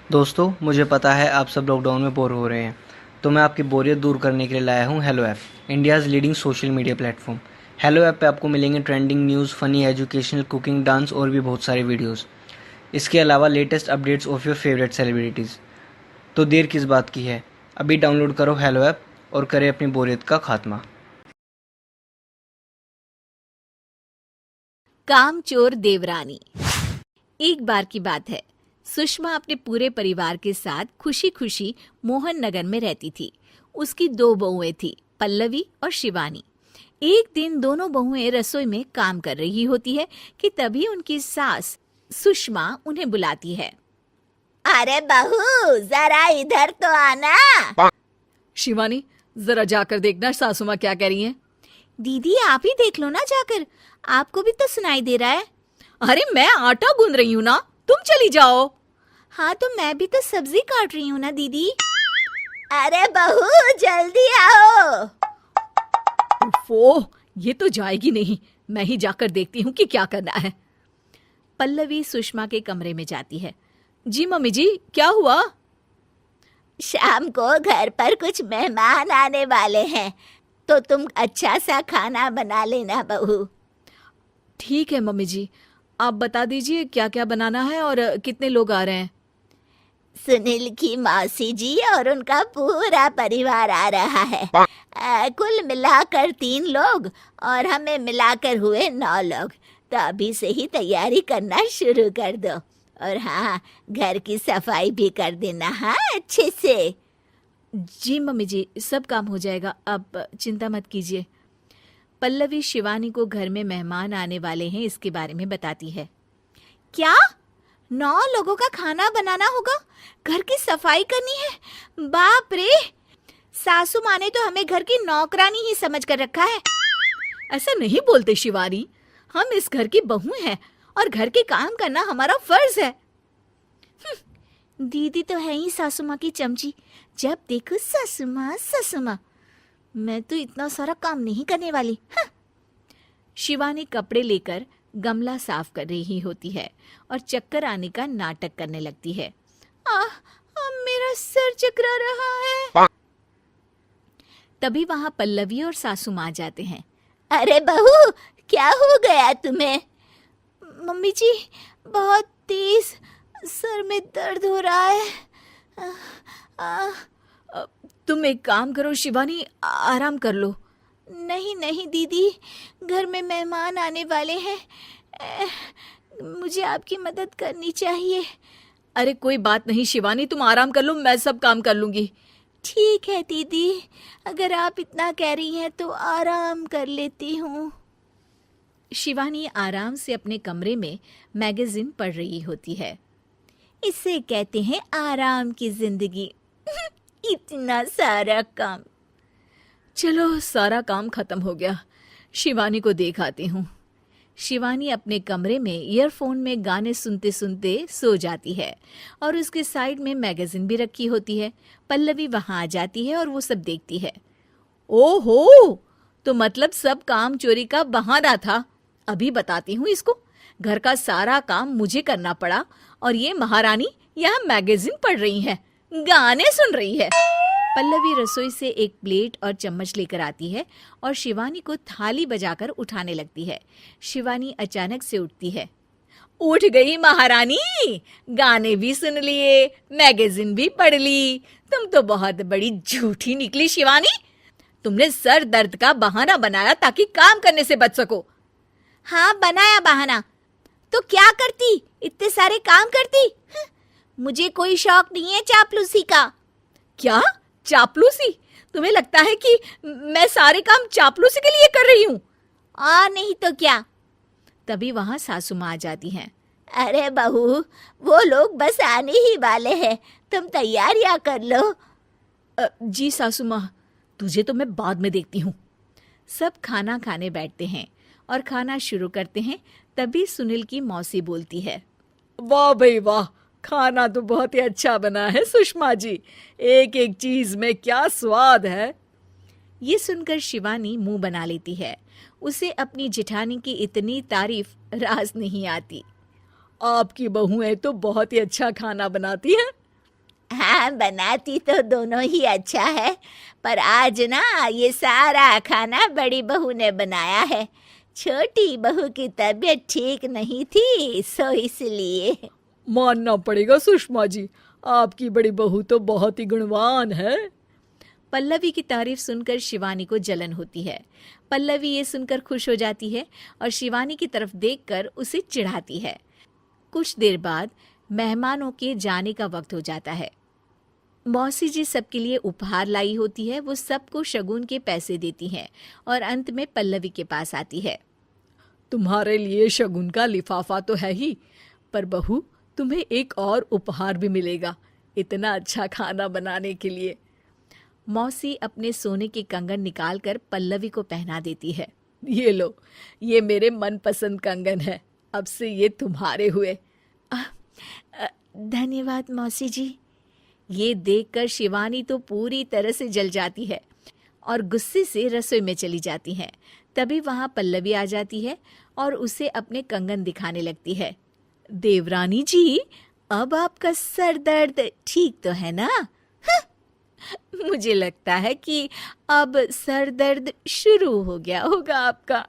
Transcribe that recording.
दोस्तों, मुझे पता है आप सब लॉकडाउन में बोर हो रहे हैं, तो मैं आपकी बोरियत दूर करने के लिए लाया हूँ hello app, India's leading social media platform. Hello app पे आपको मिलेंगे trending news, funny, educational, cooking, dance और भी बहुत सारे वीडियोस। इसके अलावा latest updates of your favourite celebrities. तो देर किस बात की है, अभी डाउनलोड करो हेलो ऐप और करें अपनी बोरियत का खात्मा। कामचोर देवरानी। एक बार की बात है, सुषमा अपने पूरे परिवार के साथ खुशी खुशी मोहन नगर में रहती थी। उसकी दो बहुएं थी, पल्लवी और शिवानी। एक दिन दोनों बहुएं रसोई में काम कर रही होती है कि तभी उनकी सास सुषमा उन्हें बुलाती है। अरे बहू, जरा इधर तो आना। शिवानी, जरा जाकर देखना सासू माँ क्या कह रही हैं। दीदी, आप ही देख लो ना जाकर, आपको भी तो सुनाई दे रहा है। अरे मैं आटा गूंद रही हूँ ना, तुम चली जाओ। हाँ, तो मैं भी तो सब्जी काट रही हूँ ना दीदी। अरे बहू, जल्दी आओ। ओफो, ये तो जाएगी नहीं। मैं ही जाकर देखती हूँ कि क्या करना है। पल्लवी सुषमा के कमरे में जाती है। जी मम्मी जी, क्या हुआ? शाम को घर पर कुछ मेहमान आने वाले हैं, तो तुम अच्छा सा खाना बना लेना बहू। ठीक है मम्मी जी, आप बता दीजिए क्या क्या बनाना है और कितने लोग आ रहे हैं। सुनील की मौसी जी और उनका पूरा परिवार आ रहा है। कुल मिलाकर 3 लोग और हमें मिलाकर हुए 9 लोग। तो अभी से ही तैयारी करना शुरू कर दो। और हाँ, घर की सफाई भी कर देना, हाँ, अच्छे से। जी मम्मी जी, सब काम हो जाएगा, आप चिंता मत कीजिए। पल्लवी शिवानी को घर में मेहमान आने वाले हैं इसके बारे में बताती है। क्या? 9 लोगों का खाना बनाना होगा, घर की सफाई करनी है? बाप रे! सासू माँ ने तो हमें घर की नौकरानी ही समझ कर रखा है। ऐसा नहीं बोलते शिवानी, हम इस घर की बहू हैं और घर के काम करना हमारा फर्ज है। दीदी तो है ही सासू माँ की चमची, जब देखो सासू माँ सासू माँ। मैं तो इतना सारा काम नहीं करने वाली। शिवानी कपड़े लेकर गमला साफ कर रही होती है और चक्कर आने का नाटक करने लगती है। मेरा सर चकरा रहा है। तभी वहां पल्लवी और सासू माँ जाते हैं। अरे बहू, क्या हो गया तुम्हें? मम्मी जी, बहुत तेज सर में दर्द हो रहा है। तुम एक काम करो शिवानी, आराम कर लो। नहीं नहीं दीदी, घर में मेहमान आने वाले हैं, मुझे आपकी मदद करनी चाहिए। अरे कोई बात नहीं शिवानी, तुम आराम कर लो, मैं सब काम कर लूंगी। ठीक है दीदी, अगर आप इतना कह रही हैं तो आराम कर लेती हूँ। शिवानी आराम से अपने कमरे में मैगजीन पढ़ रही होती है। इसे कहते हैं आराम की जिंदगी। इतना सारा काम। चलो, सारा काम खत्म हो गया, शिवानी को देख आती हूँ। शिवानी अपने कमरे में ईयरफोन में गाने सुनते सुनते सो जाती है और उसके साइड में मैगजीन भी रखी होती है। पल्लवी वहां आ जाती है और वो सब देखती है। ओहो, तो मतलब सब काम चोरी का बहाना था। अभी बताती हूँ इसको। घर का सारा काम मुझे करना पड़ा और ये महारानी यहाँ मैगजीन पढ़ रही है, गाने सुन रही है। पल्लवी रसोई से एक प्लेट और चम्मच लेकर आती है और शिवानी को थाली बजाकर उठाने लगती है। शिवानी अचानक से उठती है। उठ गई महारानी, गाने भी सुन लिए, मैगजीन भी पढ़ ली। तुम तो बहुत बड़ी झूठी निकली शिवानी। तुमने सर दर्द का बहाना बनाया ताकि काम करने से बच सको। हाँ, बनाया बहाना, तो क्या करती? इतने सारे काम करती। मुझे कोई शौक नहीं है चापलूसी का। क्या चापलूसी? तुम्हें लगता है कि मैं सारे काम चापलूसी के लिए कर रही हूँ? और नहीं तो क्या। तभी वहां सासू माँ आ जाती हैं। अरे बहू, वो लोग बस आने ही वाले हैं, तुम तैयारियां कर लो। जी सासू माँ, तुझे तो मैं बाद में देखती हूँ। सब खाना खाने बैठते हैं और खाना शुरू करते हैं। तभी सुनील की मौसी बोलती है। वाह भाई वाह, खाना तो बहुत ही अच्छा बना है सुषमा जी, एक एक चीज में क्या स्वाद है। ये सुनकर शिवानी मुंह बना लेती है। उसे अपनी जेठानी की इतनी तारीफ रास नहीं आती। आपकी बहुएं तो बहुत ही अच्छा खाना बनाती हैं। हाँ, बनाती तो दोनों ही अच्छा है, पर आज ना ये सारा खाना बड़ी बहू ने बनाया है। छोटी बहू की तबीयत ठीक नहीं थी, सो इसलिए। मानना पड़ेगा सुषमा जी, आपकी बड़ी बहू तो बहुत ही गुणवान है। पल्लवी की तारीफ सुनकर शिवानी को जलन होती है। पल्लवी ये सुनकर खुश हो जाती है और शिवानी की तरफ देखकर उसे चिढ़ाती है। कुछ देर बाद मेहमानों के जाने का वक्त हो जाता है। मौसी जी सबके लिए उपहार लाई होती है। वो सबको शगुन के पैसे देती हैं और अंत में पल्लवी के पास आती है। तुम्हारे लिए शगुन का लिफाफा तो है ही, पर बहू तुम्हें एक और उपहार भी मिलेगा इतना अच्छा खाना बनाने के लिए। मौसी अपने सोने के कंगन निकालकर पल्लवी को पहना देती है। ये लो, ये मेरे मनपसंद कंगन है, अब से ये तुम्हारे हुए। धन्यवाद मौसी जी। ये देखकर शिवानी तो पूरी तरह से जल जाती है और गुस्से से रसोई में चली जाती है। तभी वहां पल्लवी आ जाती है और उसे अपने कंगन दिखाने लगती है। देवरानी जी, अब आपका सर दर्द ठीक तो है ना? मुझे लगता है कि अब सर दर्द शुरू हो गया होगा आपका।